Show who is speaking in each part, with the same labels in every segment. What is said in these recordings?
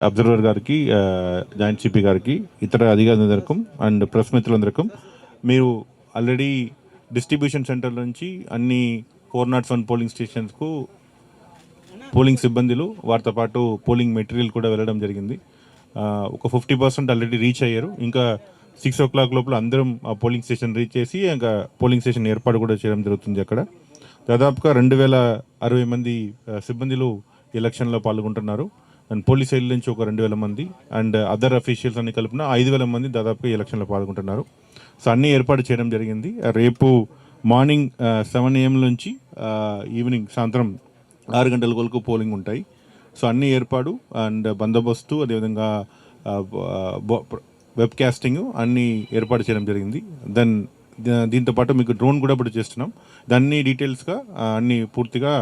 Speaker 1: Observer గారికి, joint CP గారికి, ఇతర అధికారులందరికీ అండ్ ప్రెస్ మిత్రులందరికీ, మీరు ఆల్రెడీ డిస్ట్రిబ్యూషన్ సెంటర్ నుంచి అన్ని 401 పోలింగ్ స్టేషన్స్కు పోలింగ్ సిబ్బందులు వారితో పాటు పోలింగ్ మెటీరియల్ కూడా వెళ్ళడం జరిగింది. ఒక 50% ఆల్రెడీ రీచ్ అయ్యారు. ఇంకా 6 o'clock లోపల అందరం ఆ పోలింగ్ స్టేషన్ రీచ్ చేసి ఇంకా పోలింగ్ స్టేషన్ ఏర్పాటు కూడా చేయడం జరుగుతుంది. అక్కడ దాదాపుగా 2060 మంది సిబ్బందులు ఎలక్షన్లో పాల్గొంటున్నారు. అండ్ పోలీస్ సైడ్ నుంచి ఒక 2000 మంది అండ్ అదర్ అఫీషియల్స్ అన్ని కలిపిన 5000 మంది దాదాపుగా ఎలక్షన్లో పాల్గొంటున్నారు. సో అన్నీ ఏర్పాటు చేయడం జరిగింది. రేపు మార్నింగ్ 7 AM నుంచి ఈవినింగ్ సాయంత్రం 6 గంటల వరకు పోలింగ్ ఉంటాయి. సో అన్ని ఏర్పాటు అండ్ బందోబస్తు, అదేవిధంగా వెబ్ కాస్టింగ్ అన్నీ ఏర్పాటు చేయడం జరిగింది. దీంతో పాటు మీకు డ్రోన్ కూడా ఇప్పుడు చేస్తున్నాం. దాన్ని డీటెయిల్స్గా అన్ని పూర్తిగా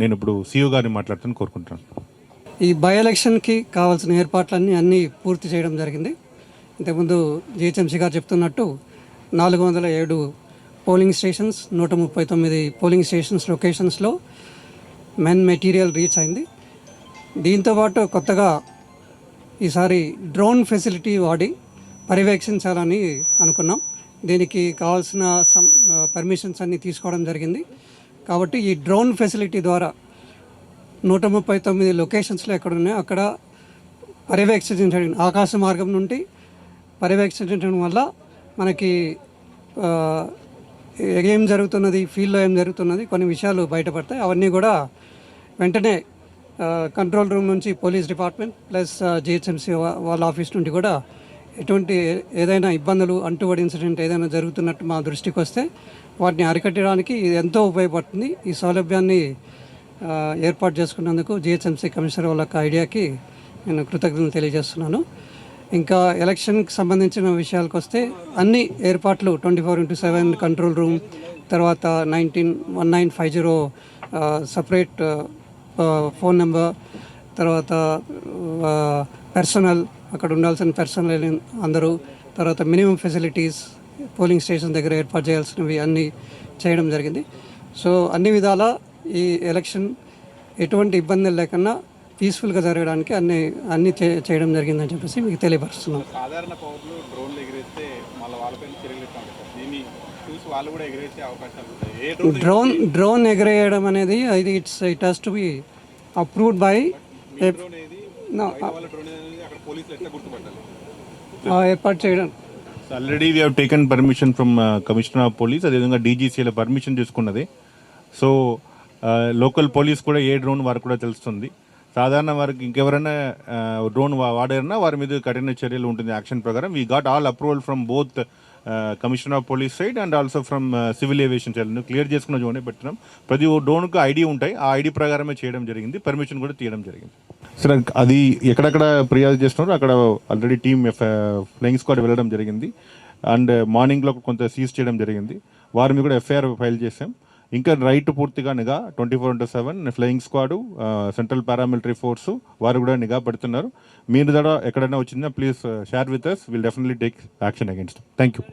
Speaker 1: నేను ఇప్పుడు సిఇఓ గారిని మాట్లాడుతాను కోరుకుంటున్నాను.
Speaker 2: ఈ బై ఎలక్షన్కి కావాల్సిన ఏర్పాట్లన్నీ అన్నీ పూర్తి చేయడం జరిగింది. ఇంతకుముందు జిహెచ్ఎంసీ గారు చెప్తున్నట్టు 407 పోలింగ్ స్టేషన్స్, 139 పోలింగ్ స్టేషన్స్ లొకేషన్స్లో మెటీరియల్ రీచ్ అయింది. దీంతోపాటు కొత్తగా ఈసారి డ్రోన్ ఫెసిలిటీ వాడి పర్యవేక్షించాలని అనుకున్నాం. దీనికి కావాల్సిన పర్మిషన్స్ అన్నీ తీసుకోవడం జరిగింది. కాబట్టి ఈ డ్రోన్ ఫెసిలిటీ ద్వారా 139 లొకేషన్స్లో ఎక్కడ ఉన్నాయో అక్కడ పర్యవేక్షించడం, ఆకాశ మార్గం నుండి పర్యవేక్షించడం వల్ల మనకి ఏం జరుగుతున్నది, ఫీల్డ్లో ఏం జరుగుతున్నది కొన్ని విషయాలు బయటపడతాయి. అవన్నీ కూడా వెంటనే కంట్రోల్ రూమ్ నుంచి పోలీస్ డిపార్ట్మెంట్ ప్లస్ జిహెచ్ఎంసీ వాళ్ళ ఆఫీస్ నుండి కూడా ఎటువంటి ఏదైనా ఇబ్బందులు, అంటువడి ఇన్సిడెంట్ ఏదైనా జరుగుతున్నట్టు మా దృష్టికి వస్తే వాటిని అరికట్టడానికి ఇది ఎంతో ఉపయోగపడుతుంది. ఈ సౌలభ్యాన్ని ఏర్పాటు చేసుకున్నందుకు జిహెచ్ఎంసీ కమిషనర్ వాళ్ళ ఐడియాకి నేను కృతజ్ఞతలు తెలియజేస్తున్నాను. ఇంకా ఎలక్షన్కి సంబంధించిన విషయాలకు వస్తే అన్ని ఏర్పాట్లు 24/7 కంట్రోల్ రూమ్, తర్వాత 1950 సపరేట్ ఫోన్ నెంబర్, తర్వాత పర్సనల్, అక్కడ ఉండాల్సిన పర్సనల్ అందరూ, తర్వాత మినిమం ఫెసిలిటీస్ పోలింగ్ స్టేషన్ దగ్గర ఏర్పాటు చేయాల్సినవి అన్నీ చేయడం జరిగింది. సో అన్ని విధాల ఈ ఎలక్షన్ ఎటువంటి ఇబ్బందులు లేకుండా పీస్ఫుల్గా జరగడానికి అన్ని చేయడం జరిగిందని చెప్పేసి మీకు తెలియపరుస్తున్నాం.
Speaker 3: సాధారణ పౌరులు డ్రోన్లు ఎగిరేస్తే మళ్ళీ వాళ్ళపైన చర్యలు దీన్ని చూసి వాళ్ళు కూడా ఎగిరేసే అవకాశాలు ఉంటాయి.
Speaker 2: డ్రోన్ ఎగిరేయడం అనేది it has to be approved by ఏర్పాటు చేయడం.
Speaker 1: Already we have taken permission from commissioner of police, అదేవిధంగా డీజీసీలో పర్మిషన్ తీసుకున్నది. సో లోకల్ పోలీస్ కూడా ఏ డ్రోన్ వారికి కూడా తెలుస్తుంది. సాధారణ వారికి ఇంకెవరైనా డ్రోన్ వాడారన్నా వారి మీద కఠిన చర్యలు ఉంటుంది యాక్షన్ ప్రకారం. We got all approval from both commissioner of police side and also from civil aviation side. Clear చేసుకున్న జోనే పెడుతున్నాం. ప్రతి డ్రోన్కు ఐడి ఉంటాయి, ఆ ఐడి ప్రకారమే చేయడం జరిగింది. పర్మిషన్ కూడా తీయడం జరిగింది. సరే, అది ఎక్కడెక్కడ ఫిర్యాదు చేస్తున్నారో అక్కడ ఆల్రెడీ టీమ్ ఫ్లయింగ్ స్క్వాడ్ వెళ్ళడం జరిగింది. అండ్ మార్నింగ్లో కొంత సీజ్ చేయడం జరిగింది. వారి మీద కూడా ఎఫ్ఐఆర్ ఫైల్ చేసాం. ఇంకా రైట్ పూర్తిగా నిఘా 24/7 flying squad, central paramilitary force వారు కూడా నిఘా పెడుతున్నారు. మీరు ద్వారా ఎక్కడైనా వచ్చిందా please share with us. Will definitely take action against. Thank you.